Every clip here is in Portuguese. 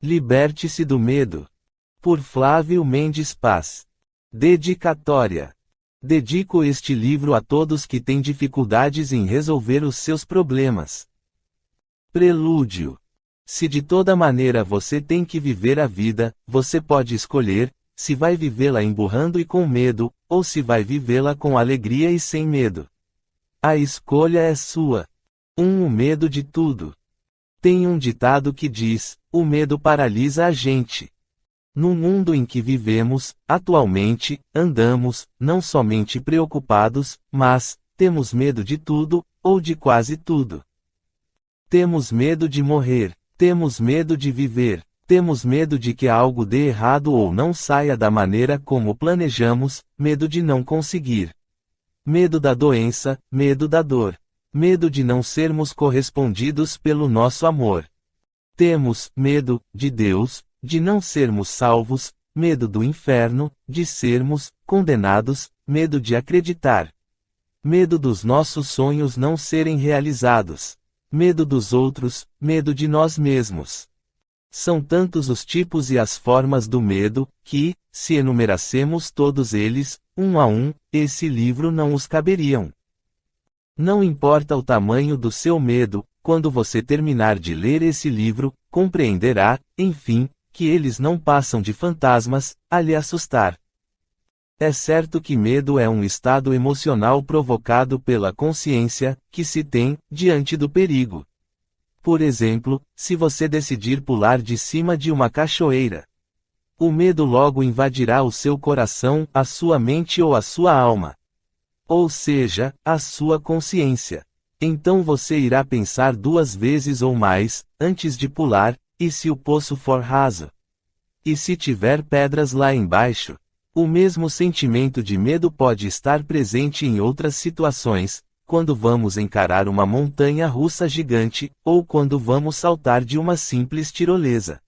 Liberte-se do medo. Por Flávio Mendes Paz. Dedicatória. Dedico este livro a todos que têm dificuldades em resolver os seus problemas. Prelúdio. Se de toda maneira você tem que viver a vida, você pode escolher, se vai vivê-la emburrando e com medo, ou se vai vivê-la com alegria e sem medo. A escolha é sua. O medo de tudo. Tem um ditado que diz: o medo paralisa a gente. No mundo em que vivemos, atualmente, andamos, não somente preocupados, mas, temos medo de tudo, ou de quase tudo. Temos medo de morrer, temos medo de viver, temos medo de que algo dê errado ou não saia da maneira como planejamos, medo de não conseguir. Medo da doença, medo da dor. Medo de não sermos correspondidos pelo nosso amor. Temos medo de Deus, de não sermos salvos, medo do inferno, de sermos condenados, medo de acreditar. Medo dos nossos sonhos não serem realizados. Medo dos outros, medo de nós mesmos. São tantos os tipos e as formas do medo, que, se enumerássemos todos eles, um a um, esse livro não os caberiam. Não importa o tamanho do seu medo, quando você terminar de ler esse livro, compreenderá, enfim, que eles não passam de fantasmas, a lhe assustar. É certo que medo é um estado emocional provocado pela consciência, que se tem, diante do perigo. Por exemplo, se você decidir pular de cima de uma cachoeira. O medo logo invadirá o seu coração, a sua mente ou a sua alma. Ou seja, a sua consciência. Então você irá pensar 2 vezes ou mais, antes de pular, e se o poço for raso? E se tiver pedras lá embaixo? O mesmo sentimento de medo pode estar presente em outras situações, quando vamos encarar uma montanha russa gigante, ou quando vamos saltar de uma simples tirolesa.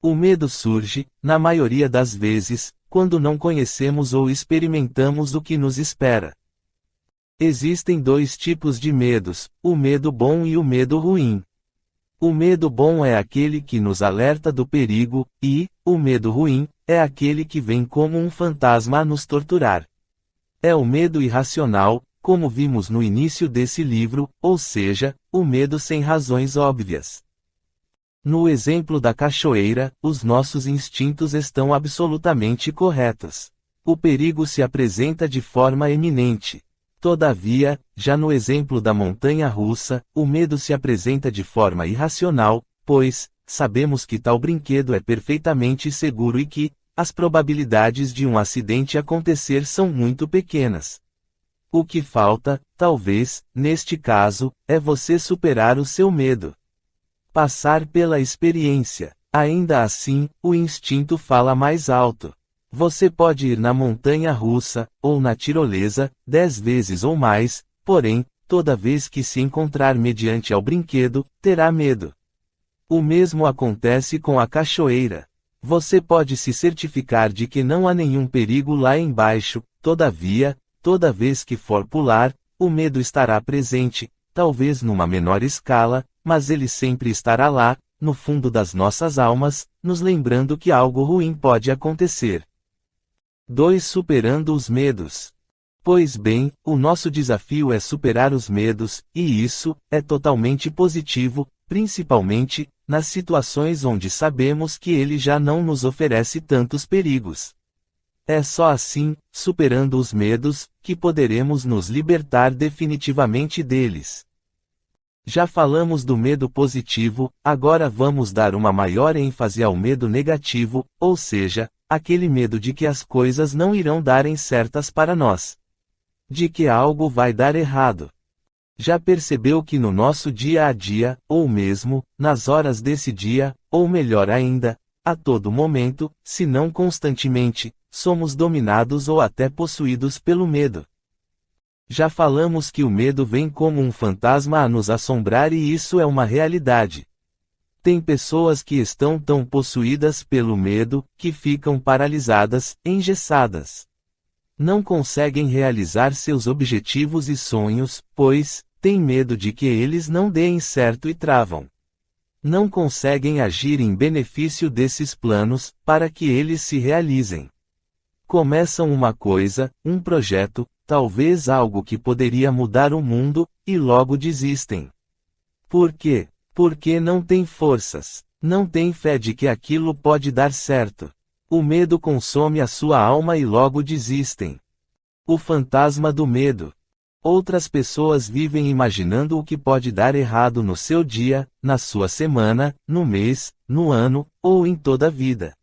O medo surge, na maioria das vezes, quando não conhecemos ou experimentamos o que nos espera. Existem 2 tipos de medos, o medo bom e o medo ruim. O medo bom é aquele que nos alerta do perigo, e, o medo ruim, é aquele que vem como um fantasma a nos torturar. É o medo irracional, como vimos no início desse livro, ou seja, o medo sem razões óbvias. No exemplo da cachoeira, os nossos instintos estão absolutamente corretos. O perigo se apresenta de forma eminente. Todavia, já no exemplo da montanha russa, o medo se apresenta de forma irracional, pois, sabemos que tal brinquedo é perfeitamente seguro e que, as probabilidades de um acidente acontecer são muito pequenas. O que falta, talvez, neste caso, é você superar o seu medo. Passar pela experiência. Ainda assim, o instinto fala mais alto. Você pode ir na montanha russa, ou na tirolesa, 10 vezes ou mais, porém, toda vez que se encontrar mediante ao brinquedo, terá medo. O mesmo acontece com a cachoeira. Você pode se certificar de que não há nenhum perigo lá embaixo, todavia, toda vez que for pular, o medo estará presente, talvez numa menor escala, mas ele sempre estará lá, no fundo das nossas almas, nos lembrando que algo ruim pode acontecer. 2. Superando os medos. Pois bem, o nosso desafio é superar os medos, e isso é totalmente positivo, principalmente nas situações onde sabemos que ele já não nos oferece tantos perigos. É só assim, superando os medos, que poderemos nos libertar definitivamente deles. Já falamos do medo positivo, agora vamos dar uma maior ênfase ao medo negativo, ou seja, aquele medo de que as coisas não irão darem certas para nós. De que algo vai dar errado. Já percebeu que no nosso dia a dia, ou mesmo, nas horas desse dia, ou melhor ainda, a todo momento, se não constantemente, somos dominados ou até possuídos pelo medo. Já falamos que o medo vem como um fantasma a nos assombrar e isso é uma realidade. Tem pessoas que estão tão possuídas pelo medo, que ficam paralisadas, engessadas. Não conseguem realizar seus objetivos e sonhos, pois, têm medo de que eles não deem certo e travam. Não conseguem agir em benefício desses planos, para que eles se realizem. Começam uma coisa, um projeto, talvez algo que poderia mudar o mundo, e logo desistem. Por quê? Porque não têm forças. Não têm fé de que aquilo pode dar certo. O medo consome a sua alma e logo desistem. O fantasma do medo. Outras pessoas vivem imaginando o que pode dar errado no seu dia, na sua semana, no mês, no ano, ou em toda a vida.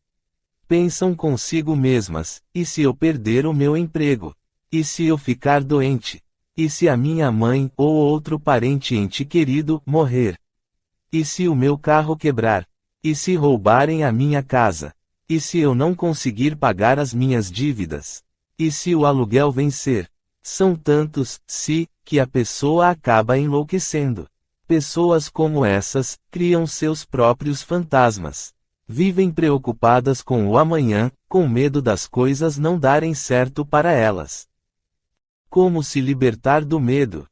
Pensam consigo mesmas: e se eu perder o meu emprego? E se eu ficar doente? E se a minha mãe ou outro parente ente querido morrer? E se o meu carro quebrar? E se roubarem a minha casa? E se eu não conseguir pagar as minhas dívidas? E se o aluguel vencer? São tantos "se" que a pessoa acaba enlouquecendo. Pessoas como essas criam seus próprios fantasmas. Vivem preocupadas com o amanhã, com medo das coisas não darem certo para elas. Como se libertar do medo?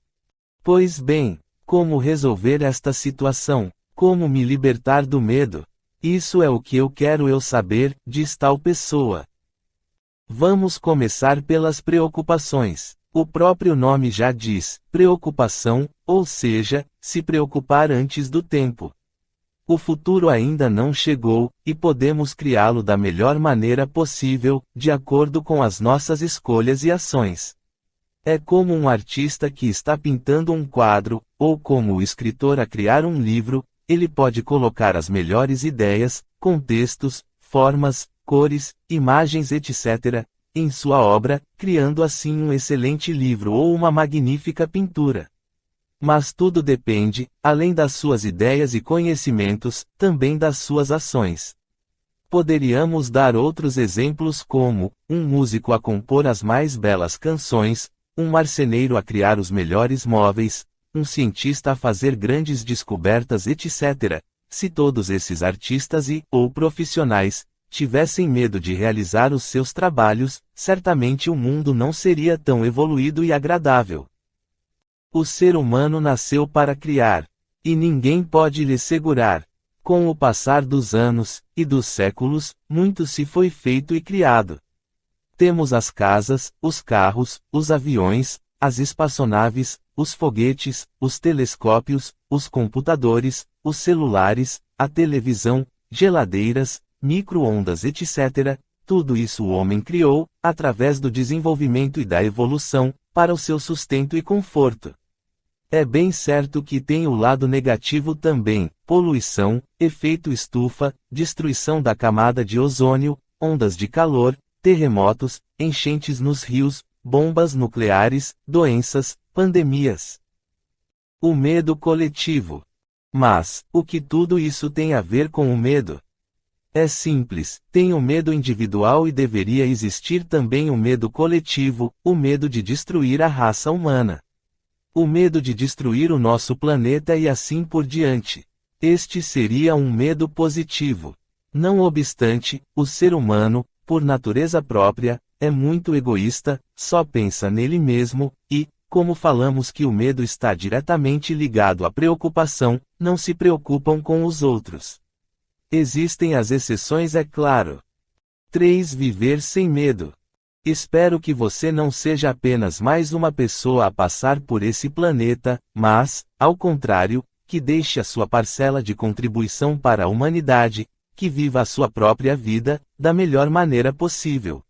Pois bem, como resolver esta situação? Como me libertar do medo? Isso é o que eu quero saber, diz tal pessoa. Vamos começar pelas preocupações. O próprio nome já diz, preocupação, ou seja, se preocupar antes do tempo. O futuro ainda não chegou, e podemos criá-lo da melhor maneira possível, de acordo com as nossas escolhas e ações. É como um artista que está pintando um quadro, ou como o escritor a criar um livro, ele pode colocar as melhores ideias, contextos, formas, cores, imagens etc., em sua obra, criando assim um excelente livro ou uma magnífica pintura. Mas tudo depende, além das suas ideias e conhecimentos, também das suas ações. Poderíamos dar outros exemplos como, um músico a compor as mais belas canções, um marceneiro a criar os melhores móveis, um cientista a fazer grandes descobertas etc. Se todos esses artistas ou profissionais tivessem medo de realizar os seus trabalhos, certamente o mundo não seria tão evoluído e agradável. O ser humano nasceu para criar. E ninguém pode lhe segurar. Com o passar dos anos, e dos séculos, muito se foi feito e criado. Temos as casas, os carros, os aviões, as espaçonaves, os foguetes, os telescópios, os computadores, os celulares, a televisão, geladeiras, micro-ondas etc. Tudo isso o homem criou, através do desenvolvimento e da evolução, para o seu sustento e conforto. É bem certo que tem o lado negativo também: poluição, efeito estufa, destruição da camada de ozônio, ondas de calor, terremotos, enchentes nos rios, bombas nucleares, doenças, pandemias. O medo coletivo. Mas, o que tudo isso tem a ver com o medo? É simples, tem o medo individual e deveria existir também o medo coletivo, o medo de destruir a raça humana. O medo de destruir o nosso planeta e assim por diante. Este seria um medo positivo. Não obstante, o ser humano, por natureza própria, é muito egoísta, só pensa nele mesmo, e, como falamos que o medo está diretamente ligado à preocupação, não se preocupam com os outros. Existem as exceções, é claro. 3. Viver sem medo. Espero que você não seja apenas mais uma pessoa a passar por esse planeta, mas, ao contrário, que deixe a sua parcela de contribuição para a humanidade, que viva a sua própria vida, da melhor maneira possível.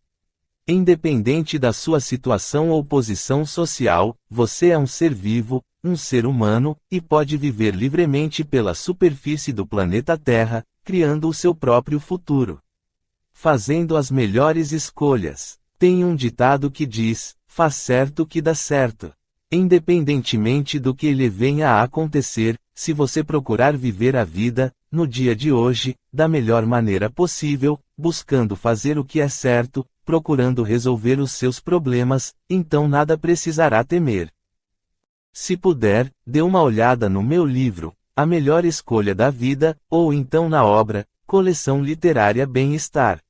Independente da sua situação ou posição social, você é um ser vivo, um ser humano, e pode viver livremente pela superfície do planeta Terra, criando o seu próprio futuro. Fazendo as melhores escolhas. Tem um ditado que diz: faz certo que dá certo. Independentemente do que lhe venha a acontecer, se você procurar viver a vida, no dia de hoje, da melhor maneira possível, buscando fazer o que é certo, procurando resolver os seus problemas, então nada precisará temer. Se puder, dê uma olhada no meu livro, A Melhor Escolha da Vida, ou então na obra, Coleção Literária Bem-Estar.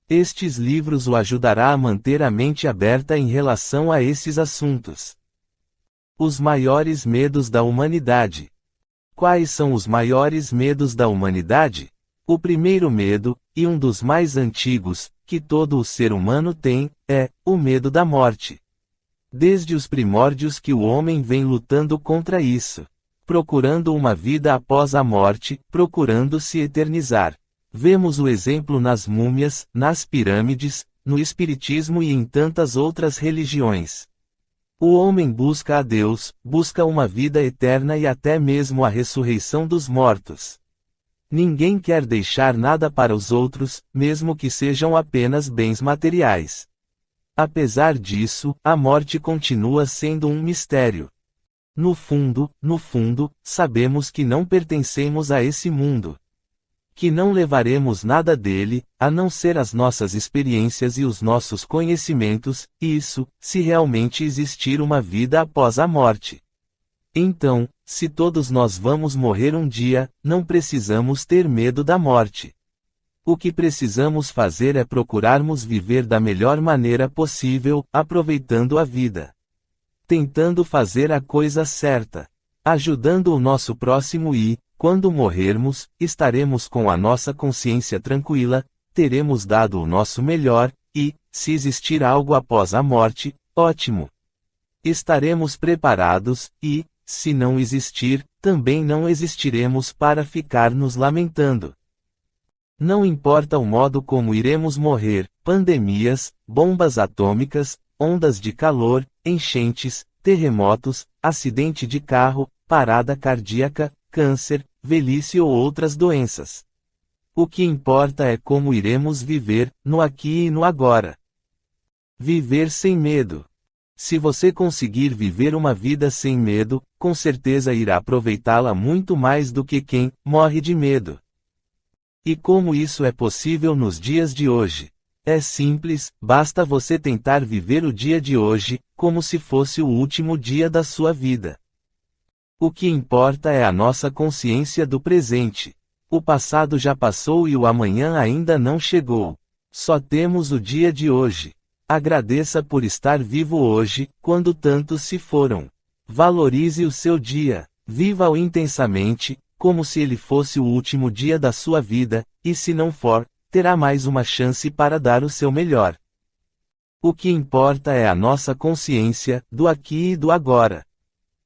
Estes livros o ajudará a manter a mente aberta em relação a esses assuntos. Os maiores medos da humanidade. Quais são os maiores medos da humanidade? O primeiro medo, e um dos mais antigos, que todo o ser humano tem, é o medo da morte. Desde os primórdios que o homem vem lutando contra isso, procurando uma vida após a morte, procurando se eternizar. Vemos o exemplo nas múmias, nas pirâmides, no espiritismo e em tantas outras religiões. O homem busca a Deus, busca uma vida eterna e até mesmo a ressurreição dos mortos. Ninguém quer deixar nada para os outros, mesmo que sejam apenas bens materiais. Apesar disso, a morte continua sendo um mistério. No fundo, sabemos que não pertencemos a esse mundo. Que não levaremos nada dele, a não ser as nossas experiências e os nossos conhecimentos, isso, se realmente existir uma vida após a morte. Então, se todos nós vamos morrer um dia, não precisamos ter medo da morte. O que precisamos fazer é procurarmos viver da melhor maneira possível, aproveitando a vida. Tentando fazer a coisa certa. Ajudando o nosso próximo e, quando morrermos, estaremos com a nossa consciência tranquila, teremos dado o nosso melhor, e, se existir algo após a morte, ótimo. Estaremos preparados, e, se não existir, também não existiremos para ficar nos lamentando. Não importa o modo como iremos morrer, pandemias, bombas atômicas, ondas de calor, enchentes, terremotos, acidente de carro, parada cardíaca, câncer, velhice ou outras doenças. O que importa é como iremos viver, no aqui e no agora. Viver sem medo. Se você conseguir viver uma vida sem medo, com certeza irá aproveitá-la muito mais do que quem morre de medo. E como isso é possível nos dias de hoje? É simples, basta você tentar viver o dia de hoje, como se fosse o último dia da sua vida. O que importa é a nossa consciência do presente. O passado já passou e o amanhã ainda não chegou. Só temos o dia de hoje. Agradeça por estar vivo hoje, quando tantos se foram. Valorize o seu dia. Viva-o intensamente, como se ele fosse o último dia da sua vida, e se não for, terá mais uma chance para dar o seu melhor. O que importa é a nossa consciência, do aqui e do agora.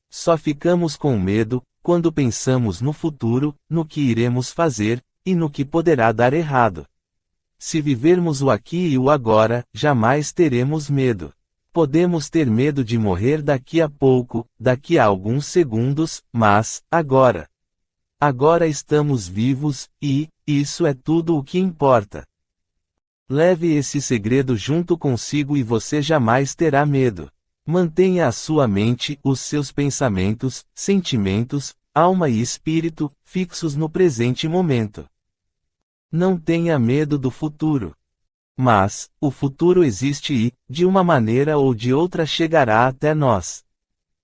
Só ficamos com medo, quando pensamos no futuro, no que iremos fazer, e no que poderá dar errado. Se vivermos o aqui e o agora, jamais teremos medo. Podemos ter medo de morrer daqui a pouco, daqui a alguns segundos, mas, agora. Agora estamos vivos, e, isso é tudo o que importa. Leve esse segredo junto consigo e você jamais terá medo. Mantenha a sua mente, os seus pensamentos, sentimentos, alma e espírito, fixos no presente momento. Não tenha medo do futuro. Mas, o futuro existe e, de uma maneira ou de outra chegará até nós.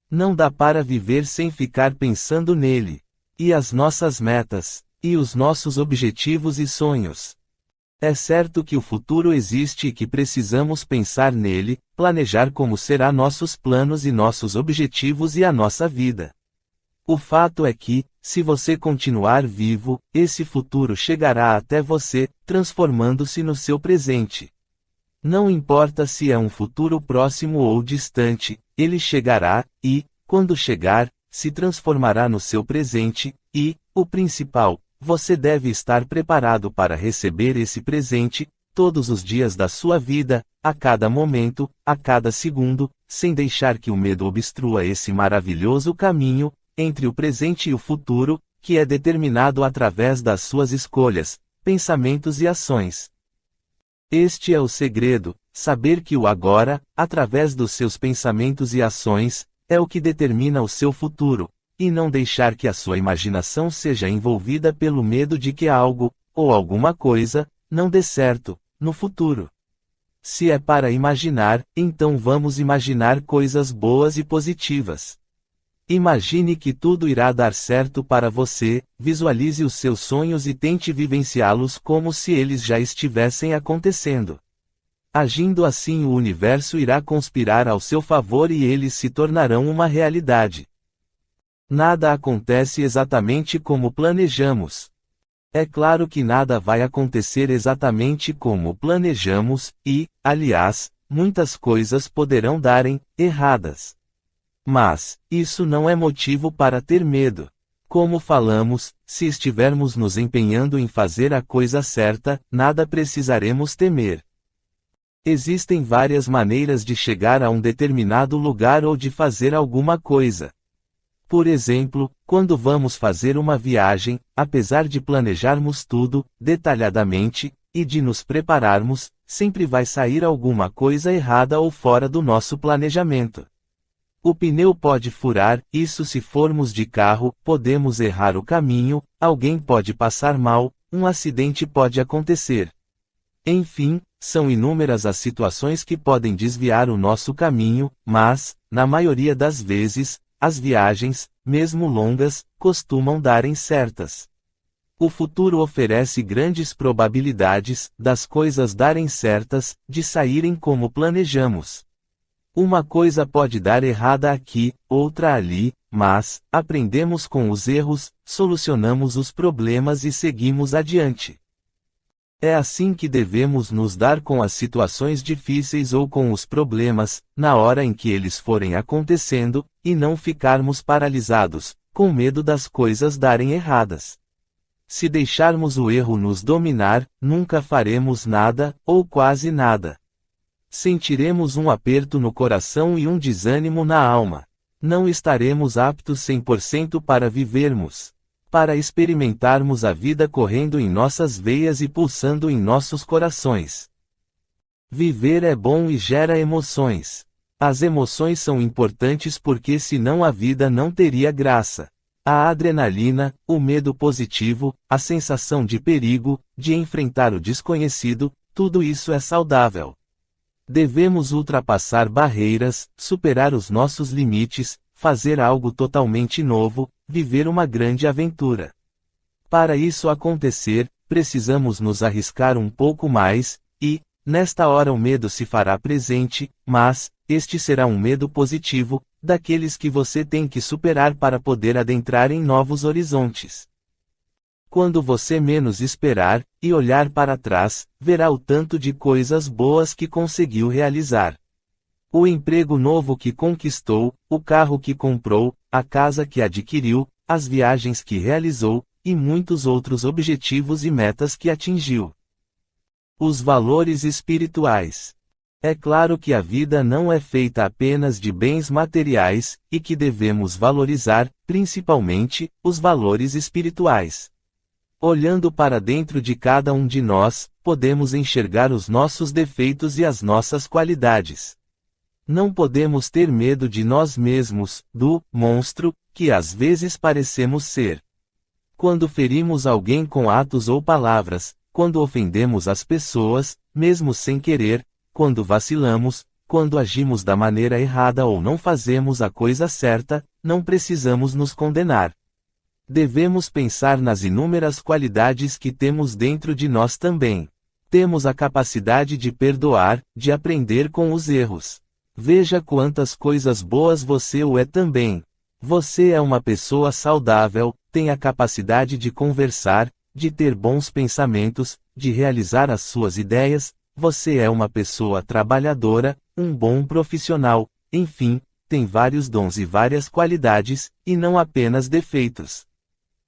Não dá para viver sem ficar pensando nele. E as nossas metas, e os nossos objetivos e sonhos. É certo que o futuro existe e que precisamos pensar nele, planejar como será nossos planos e nossos objetivos e a nossa vida. O fato é que, se você continuar vivo, esse futuro chegará até você, transformando-se no seu presente. Não importa se é um futuro próximo ou distante, ele chegará, e, quando chegar, se transformará no seu presente, e, o principal, você deve estar preparado para receber esse presente, todos os dias da sua vida, a cada momento, a cada segundo, sem deixar que o medo obstrua esse maravilhoso caminho, entre o presente e o futuro, que é determinado através das suas escolhas, pensamentos e ações. Este é o segredo, saber que o agora, através dos seus pensamentos e ações, é o que determina o seu futuro, e não deixar que a sua imaginação seja envolvida pelo medo de que algo, ou alguma coisa, não dê certo, no futuro. Se é para imaginar, então vamos imaginar coisas boas e positivas. Imagine que tudo irá dar certo para você, visualize os seus sonhos e tente vivenciá-los como se eles já estivessem acontecendo. Agindo assim, o universo irá conspirar ao seu favor e eles se tornarão uma realidade. Nada acontece exatamente como planejamos. É claro que nada vai acontecer exatamente como planejamos, e, aliás, muitas coisas poderão darem erradas. Mas, isso não é motivo para ter medo. Como falamos, se estivermos nos empenhando em fazer a coisa certa, nada precisaremos temer. Existem várias maneiras de chegar a um determinado lugar ou de fazer alguma coisa. Por exemplo, quando vamos fazer uma viagem, apesar de planejarmos tudo, detalhadamente, e de nos prepararmos, sempre vai sair alguma coisa errada ou fora do nosso planejamento. O pneu pode furar, isso se formos de carro, podemos errar o caminho, alguém pode passar mal, um acidente pode acontecer. Enfim, são inúmeras as situações que podem desviar o nosso caminho, mas, na maioria das vezes, as viagens, mesmo longas, costumam darem certas. O futuro oferece grandes probabilidades das coisas darem certas, de saírem como planejamos. Uma coisa pode dar errada aqui, outra ali, mas, aprendemos com os erros, solucionamos os problemas e seguimos adiante. É assim que devemos nos dar com as situações difíceis ou com os problemas, na hora em que eles forem acontecendo, e não ficarmos paralisados, com medo das coisas darem erradas. Se deixarmos o erro nos dominar, nunca faremos nada, ou quase nada. Sentiremos um aperto no coração e um desânimo na alma. Não estaremos aptos 100% para vivermos. Para experimentarmos a vida correndo em nossas veias e pulsando em nossos corações. Viver é bom e gera emoções. As emoções são importantes porque senão a vida não teria graça. A adrenalina, o medo positivo, a sensação de perigo, de enfrentar o desconhecido, tudo isso é saudável. Devemos ultrapassar barreiras, superar os nossos limites, fazer algo totalmente novo, viver uma grande aventura. Para isso acontecer, precisamos nos arriscar um pouco mais, e, nesta hora o medo se fará presente, mas, este será um medo positivo, daqueles que você tem que superar para poder adentrar em novos horizontes. Quando você menos esperar, e olhar para trás, verá o tanto de coisas boas que conseguiu realizar. O emprego novo que conquistou, o carro que comprou, a casa que adquiriu, as viagens que realizou, e muitos outros objetivos e metas que atingiu. Os valores espirituais. É claro que a vida não é feita apenas de bens materiais, e que devemos valorizar, principalmente, os valores espirituais. Olhando para dentro de cada um de nós, podemos enxergar os nossos defeitos e as nossas qualidades. Não podemos ter medo de nós mesmos, do monstro, que às vezes parecemos ser. Quando ferimos alguém com atos ou palavras, quando ofendemos as pessoas, mesmo sem querer, quando vacilamos, quando agimos da maneira errada ou não fazemos a coisa certa, não precisamos nos condenar. Devemos pensar nas inúmeras qualidades que temos dentro de nós também. Temos a capacidade de perdoar, de aprender com os erros. Veja quantas coisas boas você é também. Você é uma pessoa saudável, tem a capacidade de conversar, de ter bons pensamentos, de realizar as suas ideias, você é uma pessoa trabalhadora, um bom profissional, enfim, tem vários dons e várias qualidades, e não apenas defeitos.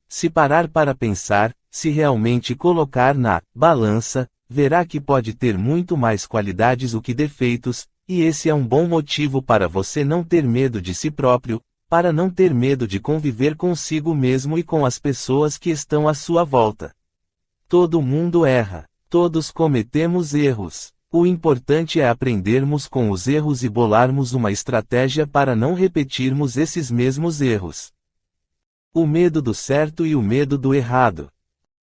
Se parar para pensar, se realmente colocar na balança, verá que pode ter muito mais qualidades do que defeitos, e esse é um bom motivo para você não ter medo de si próprio, para não ter medo de conviver consigo mesmo e com as pessoas que estão à sua volta. Todo mundo erra. Todos cometemos erros. O importante é aprendermos com os erros e bolarmos uma estratégia para não repetirmos esses mesmos erros. O medo do certo e o medo do errado.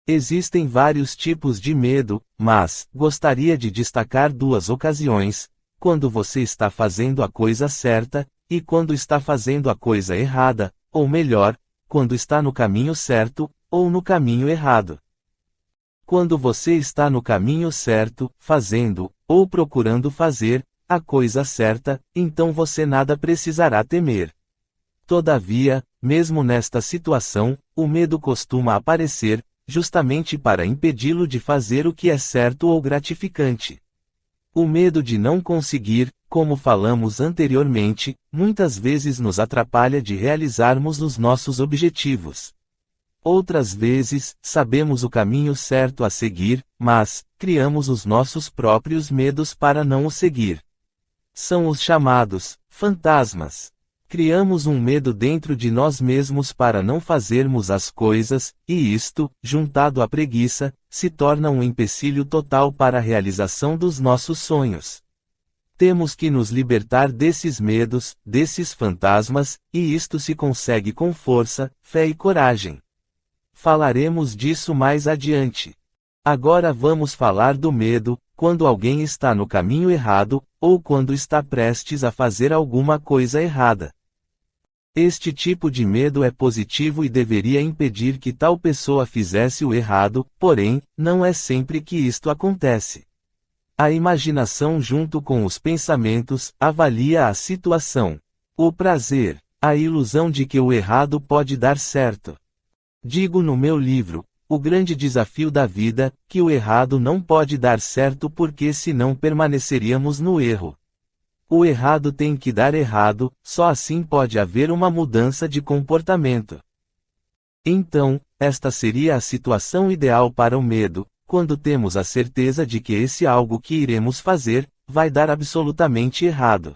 Existem vários tipos de medo, mas gostaria de destacar duas ocasiões: quando você está fazendo a coisa certa, e quando está fazendo a coisa errada, ou melhor, quando está no caminho certo, ou no caminho errado. Quando você está no caminho certo, fazendo, ou procurando fazer, a coisa certa, então você nada precisará temer. Todavia, mesmo nesta situação, o medo costuma aparecer, justamente para impedi-lo de fazer o que é certo ou gratificante. O medo de não conseguir, como falamos anteriormente, muitas vezes nos atrapalha de realizarmos os nossos objetivos. Outras vezes, sabemos o caminho certo a seguir, mas criamos os nossos próprios medos para não o seguir. São os chamados fantasmas. Criamos um medo dentro de nós mesmos para não fazermos as coisas, e isto, juntado à preguiça, se torna um empecilho total para a realização dos nossos sonhos. Temos que nos libertar desses medos, desses fantasmas, e isto se consegue com força, fé e coragem. Falaremos disso mais adiante. Agora vamos falar do medo, quando alguém está no caminho errado, ou quando está prestes a fazer alguma coisa errada. Este tipo de medo é positivo e deveria impedir que tal pessoa fizesse o errado, porém, não é sempre que isto acontece. A imaginação junto com os pensamentos avalia a situação. O prazer, a ilusão de que o errado pode dar certo. Digo no meu livro, O Grande Desafio da Vida, que o errado não pode dar certo porque senão permaneceríamos no erro. O errado tem que dar errado, só assim pode haver uma mudança de comportamento. Então, esta seria a situação ideal para o medo, quando temos a certeza de que esse algo que iremos fazer, vai dar absolutamente errado.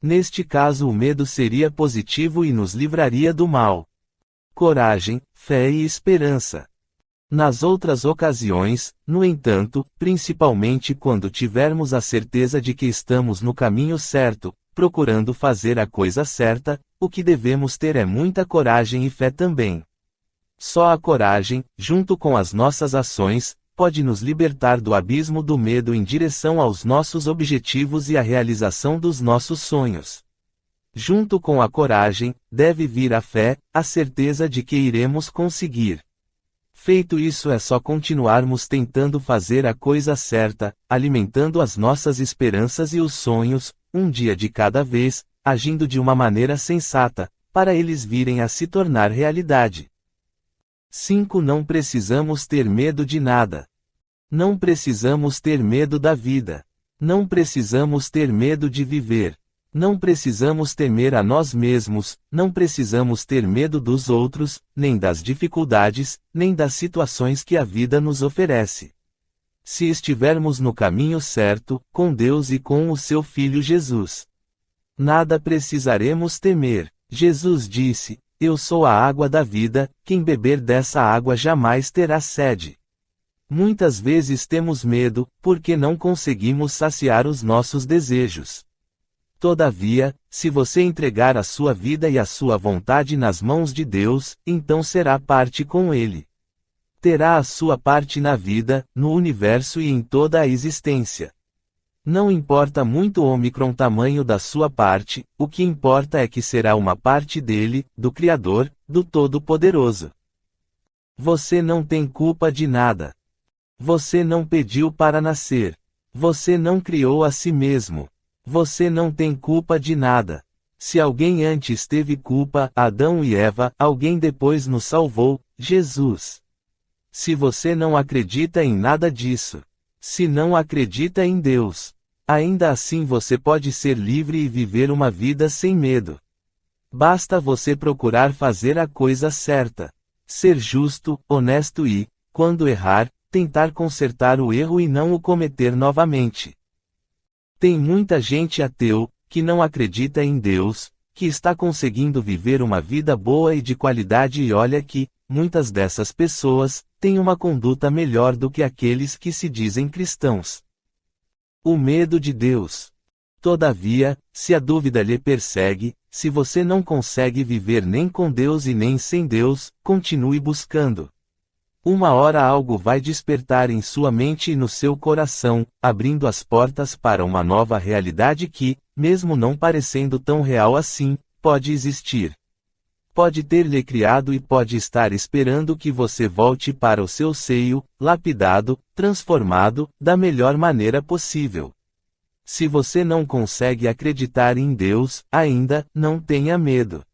Neste caso o medo seria positivo e nos livraria do mal. Coragem, fé e esperança. Nas outras ocasiões, no entanto, principalmente quando tivermos a certeza de que estamos no caminho certo, procurando fazer a coisa certa, o que devemos ter é muita coragem e fé também. Só a coragem, junto com as nossas ações, pode nos libertar do abismo do medo em direção aos nossos objetivos e à realização dos nossos sonhos. Junto com a coragem, deve vir a fé, a certeza de que iremos conseguir. Feito isso é só continuarmos tentando fazer a coisa certa, alimentando as nossas esperanças e os sonhos, um dia de cada vez, agindo de uma maneira sensata, para eles virem a se tornar realidade. 5. Não precisamos ter medo de nada. Não precisamos ter medo da vida. Não precisamos ter medo de viver. Não precisamos temer a nós mesmos, não precisamos ter medo dos outros, nem das dificuldades, nem das situações que a vida nos oferece. Se estivermos no caminho certo, com Deus e com o seu Filho Jesus, nada precisaremos temer. Jesus disse: Eu sou a água da vida, quem beber dessa água jamais terá sede. Muitas vezes temos medo, porque não conseguimos saciar os nossos desejos. Todavia, se você entregar a sua vida e a sua vontade nas mãos de Deus, então será parte com Ele. Terá a sua parte na vida, no universo e em toda a existência. Não importa muito o tamanho da sua parte, o que importa é que será uma parte dele, do Criador, do Todo-Poderoso. Você não tem culpa de nada. Você não pediu para nascer. Você não criou a si mesmo. Você não tem culpa de nada. Se alguém antes teve culpa, Adão e Eva, alguém depois nos salvou, Jesus. Se você não acredita em nada disso, se não acredita em Deus, ainda assim você pode ser livre e viver uma vida sem medo. Basta você procurar fazer a coisa certa, ser justo, honesto e, quando errar, tentar consertar o erro e não o cometer novamente. Tem muita gente ateu, que não acredita em Deus, que está conseguindo viver uma vida boa e de qualidade e olha que, muitas dessas pessoas, têm uma conduta melhor do que aqueles que se dizem cristãos. O medo de Deus. Todavia, se a dúvida lhe persegue, se você não consegue viver nem com Deus e nem sem Deus, continue buscando. Uma hora algo vai despertar em sua mente e no seu coração, abrindo as portas para uma nova realidade que, mesmo não parecendo tão real assim, pode existir. Pode ter lhe criado e pode estar esperando que você volte para o seu seio, lapidado, transformado, da melhor maneira possível. Se você não consegue acreditar em Deus, ainda, não tenha medo.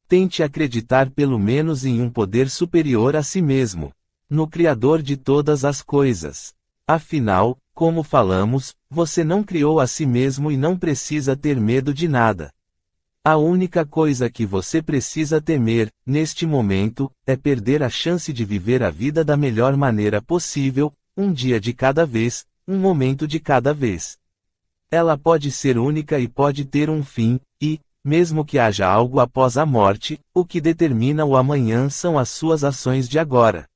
Tente acreditar pelo menos em um poder superior a si mesmo, no Criador de todas as coisas. Afinal, como falamos, você não criou a si mesmo e não precisa ter medo de nada. A única coisa que você precisa temer, neste momento, é perder a chance de viver a vida da melhor maneira possível, um dia de cada vez, um momento de cada vez. Ela pode ser única e pode ter um fim, e, mesmo que haja algo após a morte, o que determina o amanhã são as suas ações de agora.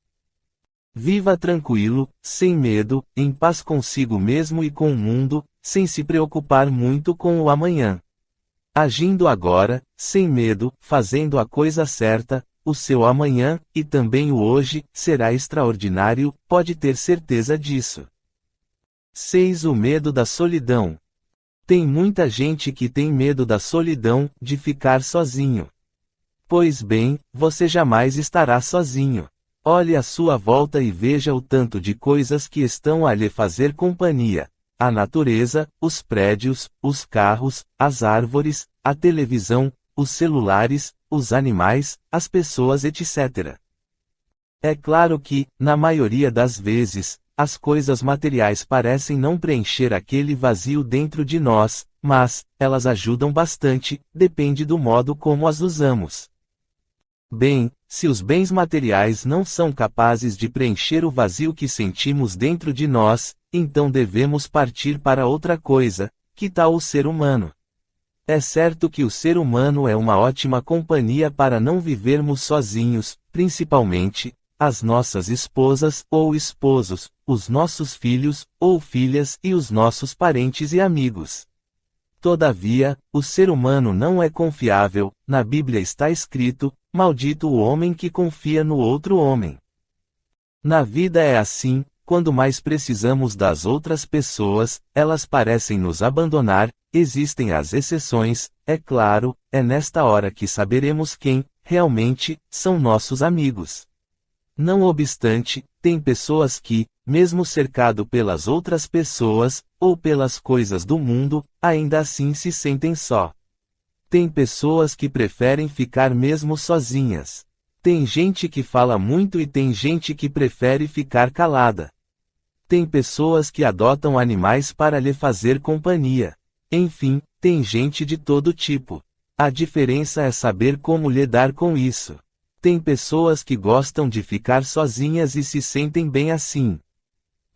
Viva tranquilo, sem medo, em paz consigo mesmo e com o mundo, sem se preocupar muito com o amanhã. Agindo agora, sem medo, fazendo a coisa certa, o seu amanhã, e também o hoje, será extraordinário, pode ter certeza disso. 6. O medo da solidão. Tem muita gente que tem medo da solidão, de ficar sozinho. Pois bem, você jamais estará sozinho. Olhe à sua volta e veja o tanto de coisas que estão a lhe fazer companhia. A natureza, os prédios, os carros, as árvores, a televisão, os celulares, os animais, as pessoas, etc. É claro que, na maioria das vezes, as coisas materiais parecem não preencher aquele vazio dentro de nós, mas, elas ajudam bastante, depende do modo como as usamos. Bem, se os bens materiais não são capazes de preencher o vazio que sentimos dentro de nós, então devemos partir para outra coisa, que tal o ser humano? É certo que o ser humano é uma ótima companhia para não vivermos sozinhos, principalmente, as nossas esposas ou esposos, os nossos filhos ou filhas e os nossos parentes e amigos. Todavia, o ser humano não é confiável, na Bíblia está escrito, maldito o homem que confia no outro homem. Na vida é assim, quando mais precisamos das outras pessoas, elas parecem nos abandonar, existem as exceções, é claro, é nesta hora que saberemos quem, realmente, são nossos amigos. Não obstante, tem pessoas que, mesmo cercado pelas outras pessoas, ou pelas coisas do mundo, ainda assim se sentem só. Tem pessoas que preferem ficar mesmo sozinhas. Tem gente que fala muito e tem gente que prefere ficar calada. Tem pessoas que adotam animais para lhe fazer companhia. Enfim, tem gente de todo tipo. A diferença é saber como lidar com isso. Tem pessoas que gostam de ficar sozinhas e se sentem bem assim.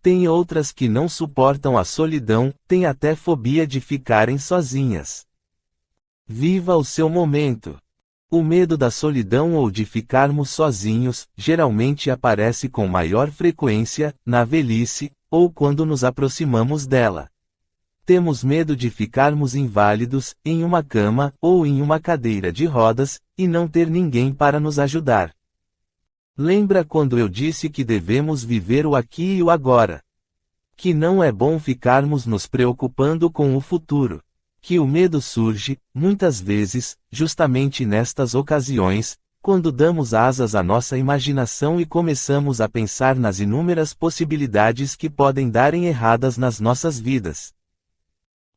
Tem outras que não suportam a solidão, têm até fobia de ficarem sozinhas. Viva o seu momento. O medo da solidão ou de ficarmos sozinhos, geralmente aparece com maior frequência, na velhice, ou quando nos aproximamos dela. Temos medo de ficarmos inválidos, em uma cama, ou em uma cadeira de rodas, e não ter ninguém para nos ajudar. Lembra quando eu disse que devemos viver o aqui e o agora? Que não é bom ficarmos nos preocupando com o futuro. Que o medo surge, muitas vezes, justamente nestas ocasiões, quando damos asas à nossa imaginação e começamos a pensar nas inúmeras possibilidades que podem darem erradas nas nossas vidas.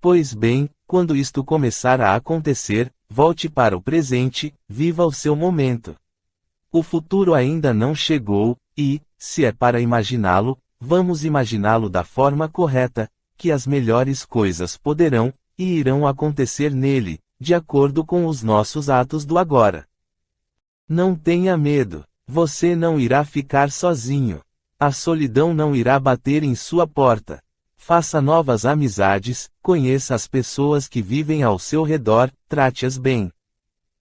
Pois bem, quando isto começar a acontecer, volte para o presente, viva o seu momento. O futuro ainda não chegou, e, se é para imaginá-lo, vamos imaginá-lo da forma correta, que as melhores coisas poderão, e irão acontecer nele, de acordo com os nossos atos do agora. Não tenha medo, você não irá ficar sozinho. A solidão não irá bater em sua porta. Faça novas amizades, conheça as pessoas que vivem ao seu redor, trate-as bem.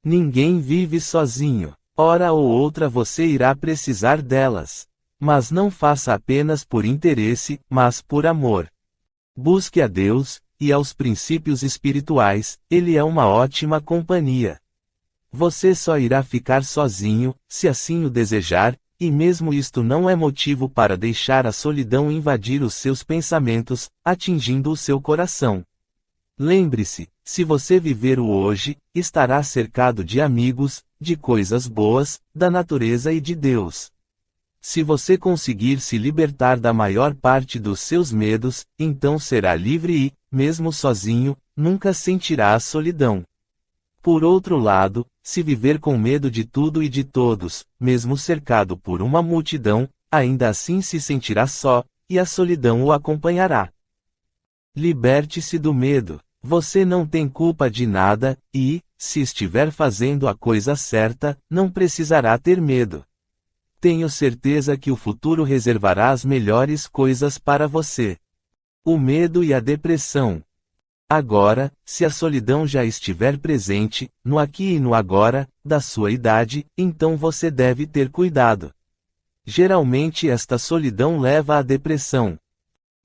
Ninguém vive sozinho. Hora ou outra você irá precisar delas. Mas não faça apenas por interesse, mas por amor. Busque a Deus, e aos princípios espirituais, Ele é uma ótima companhia. Você só irá ficar sozinho, se assim o desejar, e mesmo isto não é motivo para deixar a solidão invadir os seus pensamentos, atingindo o seu coração. Lembre-se, se você viver o hoje, estará cercado de amigos, de coisas boas, da natureza e de Deus. Se você conseguir se libertar da maior parte dos seus medos, então será livre e, mesmo sozinho, nunca sentirá a solidão. Por outro lado, se viver com medo de tudo e de todos, mesmo cercado por uma multidão, ainda assim se sentirá só, e a solidão o acompanhará. Liberte-se do medo. Você não tem culpa de nada, e, se estiver fazendo a coisa certa, não precisará ter medo. Tenho certeza que o futuro reservará as melhores coisas para você. O medo e a depressão. Agora, se a solidão já estiver presente, no aqui e no agora, da sua idade, então você deve ter cuidado. Geralmente esta solidão leva à depressão.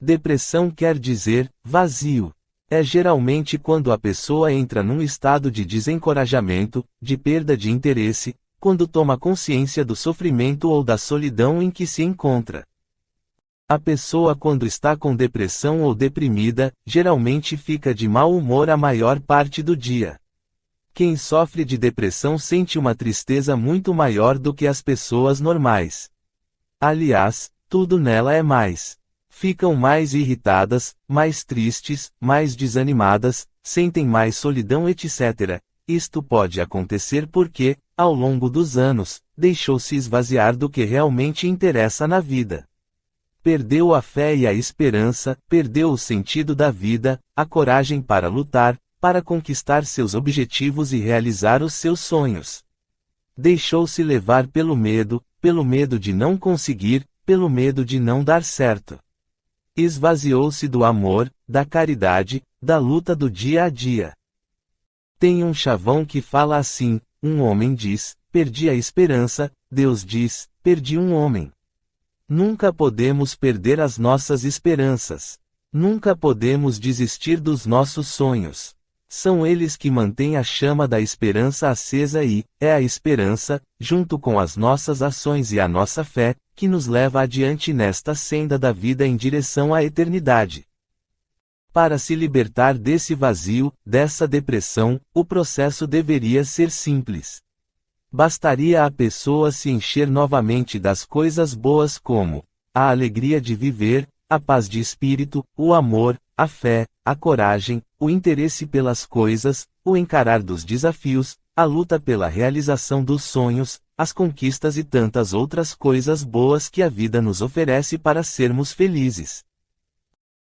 Depressão quer dizer vazio. É geralmente quando a pessoa entra num estado de desencorajamento, de perda de interesse, quando toma consciência do sofrimento ou da solidão em que se encontra. A pessoa quando está com depressão ou deprimida, geralmente fica de mau humor a maior parte do dia. Quem sofre de depressão sente uma tristeza muito maior do que as pessoas normais. Aliás, tudo nela é mais. Ficam mais irritadas, mais tristes, mais desanimadas, sentem mais solidão, etc. Isto pode acontecer porque, ao longo dos anos, deixou-se esvaziar do que realmente interessa na vida. Perdeu a fé e a esperança, perdeu o sentido da vida, a coragem para lutar, para conquistar seus objetivos e realizar os seus sonhos. Deixou-se levar pelo medo de não conseguir, pelo medo de não dar certo. Esvaziou-se do amor, da caridade, da luta do dia a dia. Tem um chavão que fala assim: um homem diz, perdi a esperança, Deus diz, perdi um homem. Nunca podemos perder as nossas esperanças. Nunca podemos desistir dos nossos sonhos. São eles que mantêm a chama da esperança acesa e, é a esperança, junto com as nossas ações e a nossa fé, que nos leva adiante nesta senda da vida em direção à eternidade. Para se libertar desse vazio, dessa depressão, o processo deveria ser simples. Bastaria a pessoa se encher novamente das coisas boas como a alegria de viver, a paz de espírito, o amor, a fé, a coragem, o interesse pelas coisas, o encarar dos desafios, a luta pela realização dos sonhos, as conquistas e tantas outras coisas boas que a vida nos oferece para sermos felizes.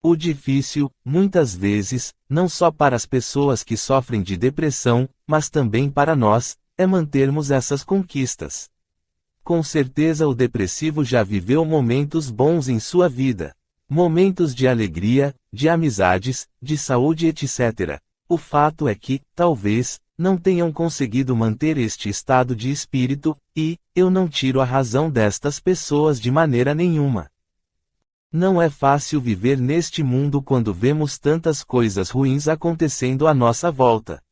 O difícil, muitas vezes, não só para as pessoas que sofrem de depressão, mas também para nós, é mantermos essas conquistas. Com certeza o depressivo já viveu momentos bons em sua vida. Momentos de alegria, de amizades, de saúde, etc. O fato é que, talvez, não tenham conseguido manter este estado de espírito, e, eu não tiro a razão destas pessoas de maneira nenhuma. Não é fácil viver neste mundo quando vemos tantas coisas ruins acontecendo à nossa volta.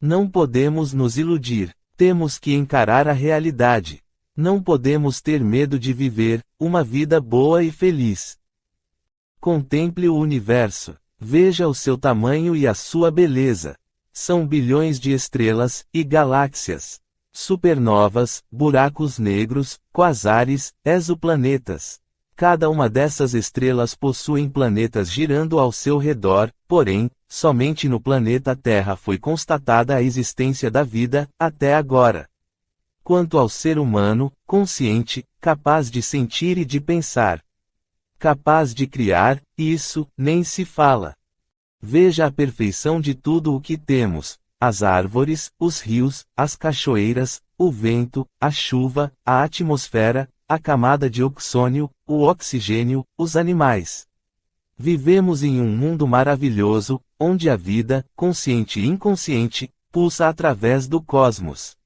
Não podemos nos iludir, temos que encarar a realidade. Não podemos ter medo de viver uma vida boa e feliz. Contemple o universo. Veja o seu tamanho e a sua beleza. São bilhões de estrelas e galáxias, supernovas, buracos negros, quasares, exoplanetas. Cada uma dessas estrelas possuem planetas girando ao seu redor, porém, somente no planeta Terra foi constatada a existência da vida, até agora. Quanto ao ser humano, consciente, capaz de sentir e de pensar, capaz de criar, isso, nem se fala. Veja a perfeição de tudo o que temos: as árvores, os rios, as cachoeiras, o vento, a chuva, a atmosfera, a camada de oxônio, o oxigênio, os animais. Vivemos em um mundo maravilhoso, onde a vida, consciente e inconsciente, pulsa através do cosmos.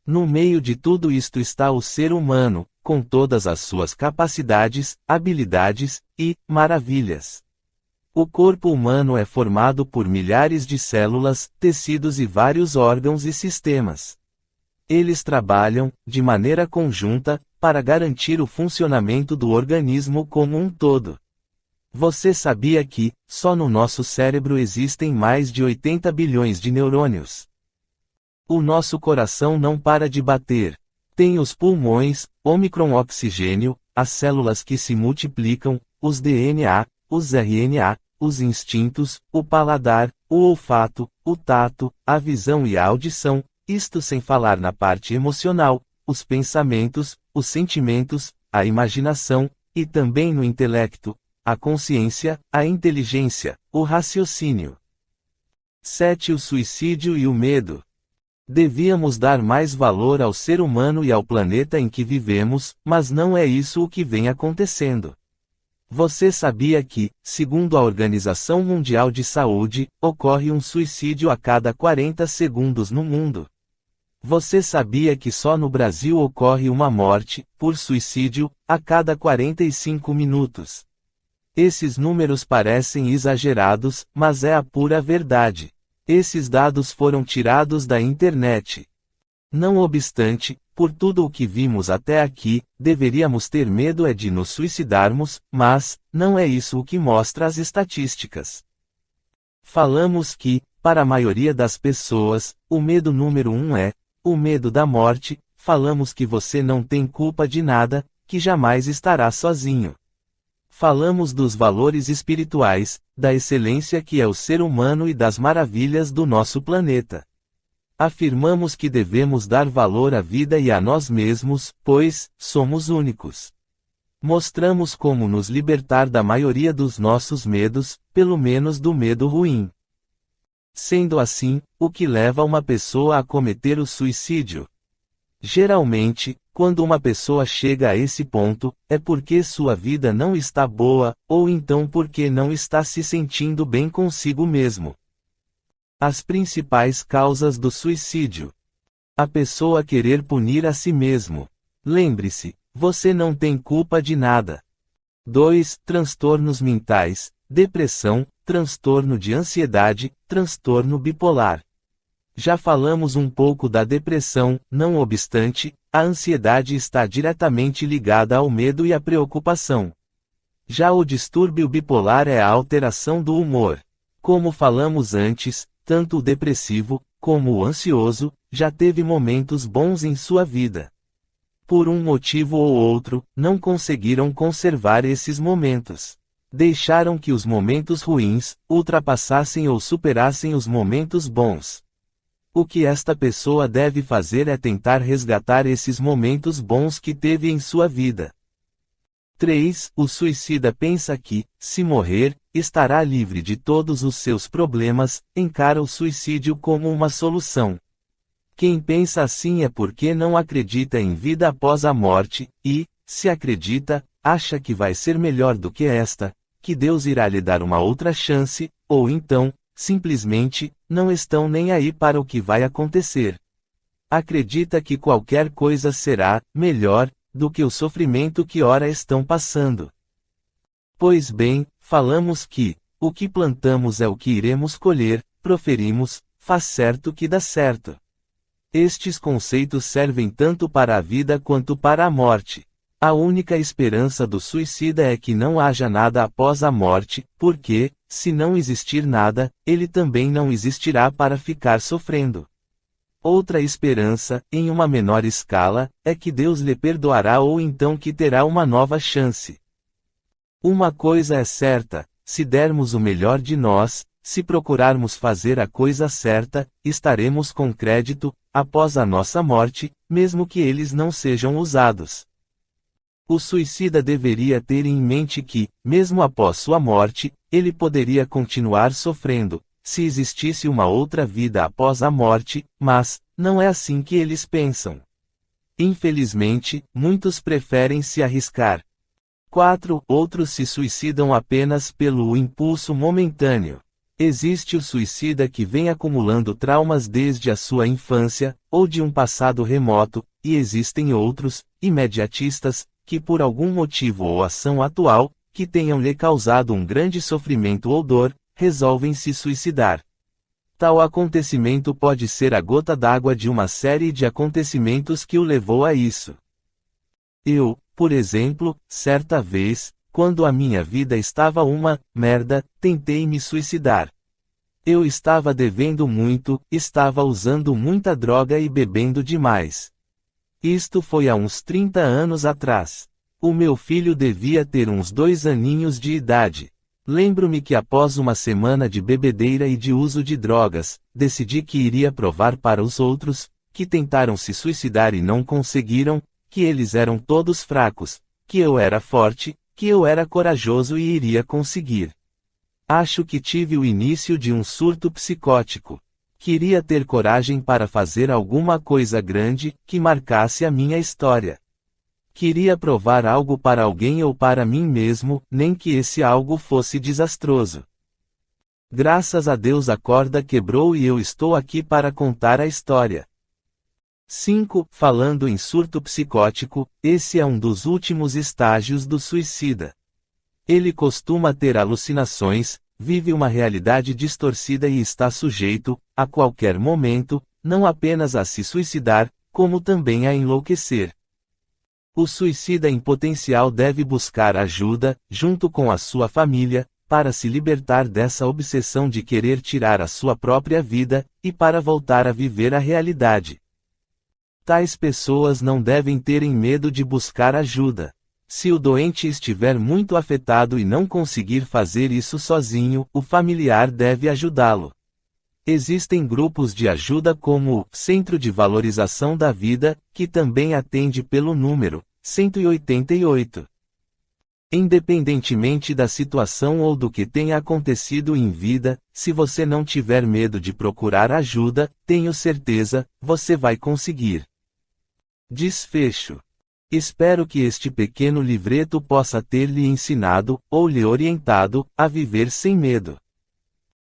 No meio de tudo isto está o ser humano, com todas as suas capacidades, habilidades e maravilhas. O corpo humano é formado por milhares de células, tecidos e vários órgãos e sistemas. Eles trabalham, de maneira conjunta, para garantir o funcionamento do organismo como um todo. Você sabia que, só no nosso cérebro existem mais de 80 bilhões de neurônios? O nosso coração não para de bater. Tem os pulmões, oxigênio, as células que se multiplicam, os DNA, os RNA, os instintos, o paladar, o olfato, o tato, a visão e a audição, isto sem falar na parte emocional, os pensamentos, os sentimentos, a imaginação, e também no intelecto, a consciência, a inteligência, o raciocínio. 7. O suicídio e o medo. Devíamos dar mais valor ao ser humano e ao planeta em que vivemos, mas não é isso o que vem acontecendo. Você sabia que, segundo a Organização Mundial de Saúde, ocorre um suicídio a cada 40 segundos no mundo? Você sabia que só no Brasil ocorre uma morte, por suicídio, a cada 45 minutos? Esses números parecem exagerados, mas é a pura verdade. Esses dados foram tirados da internet. Não obstante, por tudo o que vimos até aqui, deveríamos ter medo de nos suicidarmos, mas, não é isso o que mostra as estatísticas. Falamos que, para a maioria das pessoas, o medo número 1 é o medo da morte. Falamos que você não tem culpa de nada, que jamais estará sozinho. Falamos dos valores espirituais, da excelência que é o ser humano e das maravilhas do nosso planeta. Afirmamos que devemos dar valor à vida e a nós mesmos, pois, somos únicos. Mostramos como nos libertar da maioria dos nossos medos, pelo menos do medo ruim. Sendo assim, o que leva uma pessoa a cometer o suicídio? Geralmente, quando uma pessoa chega a esse ponto, é porque sua vida não está boa, ou então porque não está se sentindo bem consigo mesmo. As principais causas do suicídio. A pessoa querer punir a si mesmo. Lembre-se, você não tem culpa de nada. 2. Transtornos mentais, depressão, transtorno de ansiedade, transtorno bipolar. Já falamos um pouco da depressão, não obstante, a ansiedade está diretamente ligada ao medo e à preocupação. Já o distúrbio bipolar é a alteração do humor. Como falamos antes, tanto o depressivo, como o ansioso, já teve momentos bons em sua vida. Por um motivo ou outro, não conseguiram conservar esses momentos. Deixaram que os momentos ruins ultrapassassem ou superassem os momentos bons. O que esta pessoa deve fazer é tentar resgatar esses momentos bons que teve em sua vida. 3. O suicida pensa que, se morrer, estará livre de todos os seus problemas, encara o suicídio como uma solução. Quem pensa assim é porque não acredita em vida após a morte, e, se acredita, acha que vai ser melhor do que esta, que Deus irá lhe dar uma outra chance, ou então, simplesmente, não estão nem aí para o que vai acontecer. Acredita que qualquer coisa será melhor do que o sofrimento que ora estão passando. Pois bem, falamos que o que plantamos é o que iremos colher, proferimos, faz certo que dá certo. Estes conceitos servem tanto para a vida quanto para a morte. A única esperança do suicida é que não haja nada após a morte, porque, se não existir nada, ele também não existirá para ficar sofrendo. Outra esperança, em uma menor escala, é que Deus lhe perdoará ou então que terá uma nova chance. Uma coisa é certa, se dermos o melhor de nós, se procurarmos fazer a coisa certa, estaremos com crédito, após a nossa morte, mesmo que eles não sejam usados. O suicida deveria ter em mente que, mesmo após sua morte, ele poderia continuar sofrendo, se existisse uma outra vida após a morte, mas, não é assim que eles pensam. Infelizmente, muitos preferem se arriscar. 4. Outros se suicidam apenas pelo impulso momentâneo. Existe o suicida que vem acumulando traumas desde a sua infância, ou de um passado remoto, e existem outros, imediatistas, que por algum motivo ou ação atual, que tenham lhe causado um grande sofrimento ou dor, resolvem se suicidar. Tal acontecimento pode ser a gota d'água de uma série de acontecimentos que o levou a isso. Eu, por exemplo, certa vez, quando a minha vida estava uma merda, tentei me suicidar. Eu estava devendo muito, estava usando muita droga e bebendo demais. Isto foi há uns 30 anos atrás. O meu filho devia ter uns 2 aninhos de idade. Lembro-me que após uma semana de bebedeira e de uso de drogas, decidi que iria provar para os outros, que tentaram se suicidar e não conseguiram, que eles eram todos fracos, que eu era forte, que eu era corajoso e iria conseguir. Acho que tive o início de um surto psicótico. Queria ter coragem para fazer alguma coisa grande, que marcasse a minha história. Queria provar algo para alguém ou para mim mesmo, nem que esse algo fosse desastroso. Graças a Deus a corda quebrou e eu estou aqui para contar a história. 5. Falando em surto psicótico, esse é um dos últimos estágios do suicida. Ele costuma ter alucinações, vive uma realidade distorcida e está sujeito, a qualquer momento, não apenas a se suicidar, como também a enlouquecer. O suicida em potencial deve buscar ajuda, junto com a sua família, para se libertar dessa obsessão de querer tirar a sua própria vida, e para voltar a viver a realidade. Tais pessoas não devem terem medo de buscar ajuda. Se o doente estiver muito afetado e não conseguir fazer isso sozinho, o familiar deve ajudá-lo. Existem grupos de ajuda como o Centro de Valorização da Vida, que também atende pelo número 188. Independentemente da situação ou do que tenha acontecido em vida, se você não tiver medo de procurar ajuda, tenho certeza, você vai conseguir. Desfecho. Espero que este pequeno livreto possa ter lhe ensinado, ou lhe orientado, a viver sem medo.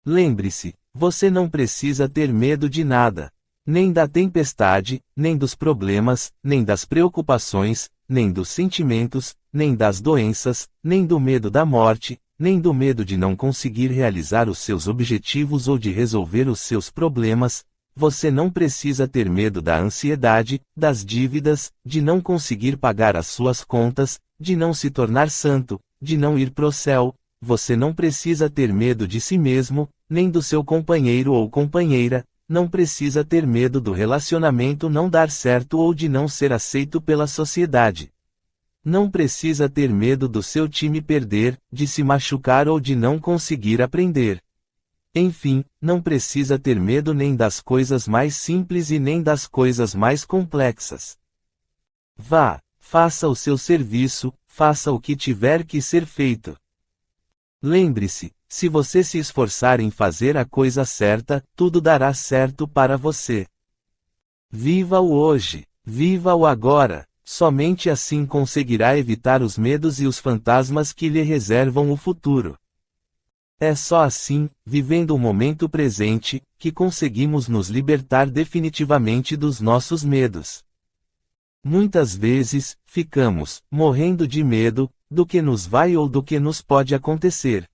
Lembre-se, você não precisa ter medo de nada. Nem da tempestade, nem dos problemas, nem das preocupações, nem dos sentimentos, nem das doenças, nem do medo da morte, nem do medo de não conseguir realizar os seus objetivos ou de resolver os seus problemas. Você não precisa ter medo da ansiedade, das dívidas, de não conseguir pagar as suas contas, de não se tornar santo, de não ir pro céu. Você não precisa ter medo de si mesmo, nem do seu companheiro ou companheira, não precisa ter medo do relacionamento não dar certo ou de não ser aceito pela sociedade. Não precisa ter medo do seu time perder, de se machucar ou de não conseguir aprender. Enfim, não precisa ter medo nem das coisas mais simples e nem das coisas mais complexas. Vá, faça o seu serviço, faça o que tiver que ser feito. Lembre-se, se você se esforçar em fazer a coisa certa, tudo dará certo para você. Viva o hoje, viva o agora, somente assim conseguirá evitar os medos e os fantasmas que lhe reservam o futuro. É só assim, vivendo o momento presente, que conseguimos nos libertar definitivamente dos nossos medos. Muitas vezes, ficamos, morrendo de medo, do que nos vai ou do que nos pode acontecer.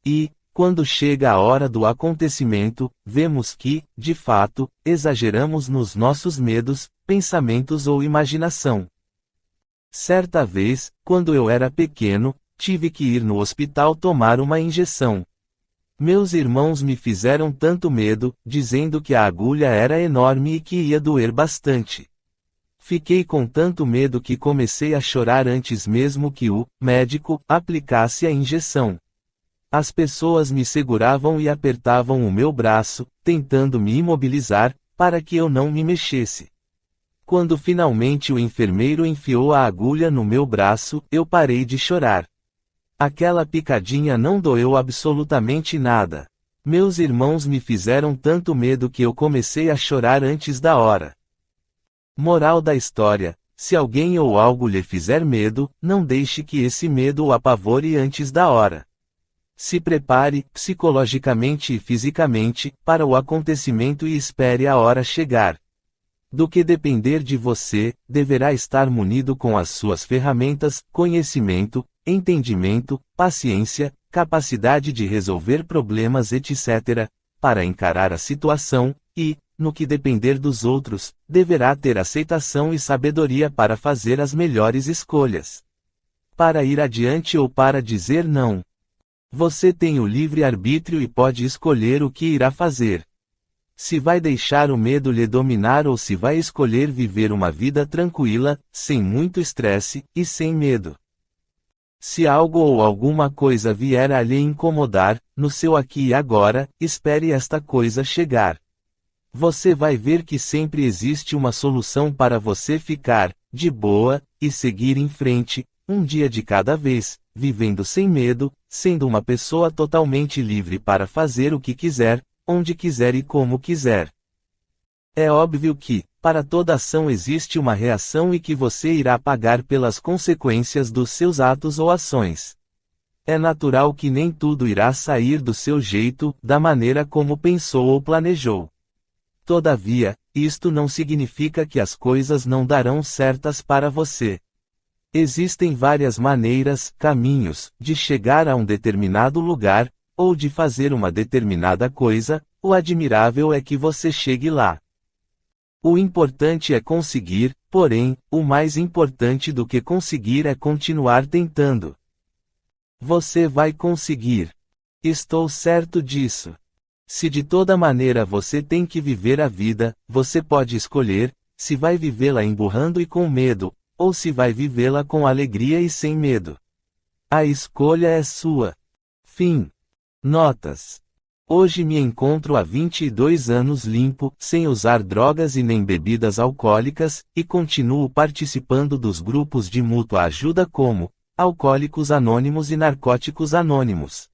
E, quando chega a hora do acontecimento, vemos que, de fato, exageramos nos nossos medos, pensamentos ou imaginação. Certa vez, quando eu era pequeno, tive que ir no hospital tomar uma injeção. Meus irmãos me fizeram tanto medo, dizendo que a agulha era enorme e que ia doer bastante. Fiquei com tanto medo que comecei a chorar antes mesmo que o médico aplicasse a injeção. As pessoas me seguravam e apertavam o meu braço, tentando me imobilizar, para que eu não me mexesse. Quando finalmente o enfermeiro enfiou a agulha no meu braço, eu parei de chorar. Aquela picadinha não doeu absolutamente nada. Meus irmãos me fizeram tanto medo que eu comecei a chorar antes da hora. Moral da história: se alguém ou algo lhe fizer medo, não deixe que esse medo o apavore antes da hora. Se prepare, psicologicamente e fisicamente, para o acontecimento e espere a hora chegar. Do que depender de você, deverá estar munido com as suas ferramentas, conhecimento, entendimento, paciência, capacidade de resolver problemas etc., para encarar a situação, e, no que depender dos outros, deverá ter aceitação e sabedoria para fazer as melhores escolhas. Para ir adiante ou para dizer não. Você tem o livre-arbítrio e pode escolher o que irá fazer. Se vai deixar o medo lhe dominar ou se vai escolher viver uma vida tranquila, sem muito estresse, e sem medo. Se algo ou alguma coisa vier a lhe incomodar, no seu aqui e agora, espere esta coisa chegar. Você vai ver que sempre existe uma solução para você ficar, de boa, e seguir em frente, um dia de cada vez, vivendo sem medo, sendo uma pessoa totalmente livre para fazer o que quiser, onde quiser e como quiser. É óbvio que, para toda ação existe uma reação e que você irá pagar pelas consequências dos seus atos ou ações. É natural que nem tudo irá sair do seu jeito, da maneira como pensou ou planejou. Todavia, isto não significa que as coisas não darão certas para você. Existem várias maneiras, caminhos, de chegar a um determinado lugar, ou de fazer uma determinada coisa, o admirável é que você chegue lá. O importante é conseguir, porém, o mais importante do que conseguir é continuar tentando. Você vai conseguir. Estou certo disso. Se de toda maneira você tem que viver a vida, você pode escolher, se vai vivê-la emburrando e com medo, ou se vai vivê-la com alegria e sem medo. A escolha é sua. Fim. Notas. Hoje me encontro há 22 anos limpo, sem usar drogas e nem bebidas alcoólicas, e continuo participando dos grupos de mútua ajuda como Alcoólicos Anônimos e Narcóticos Anônimos.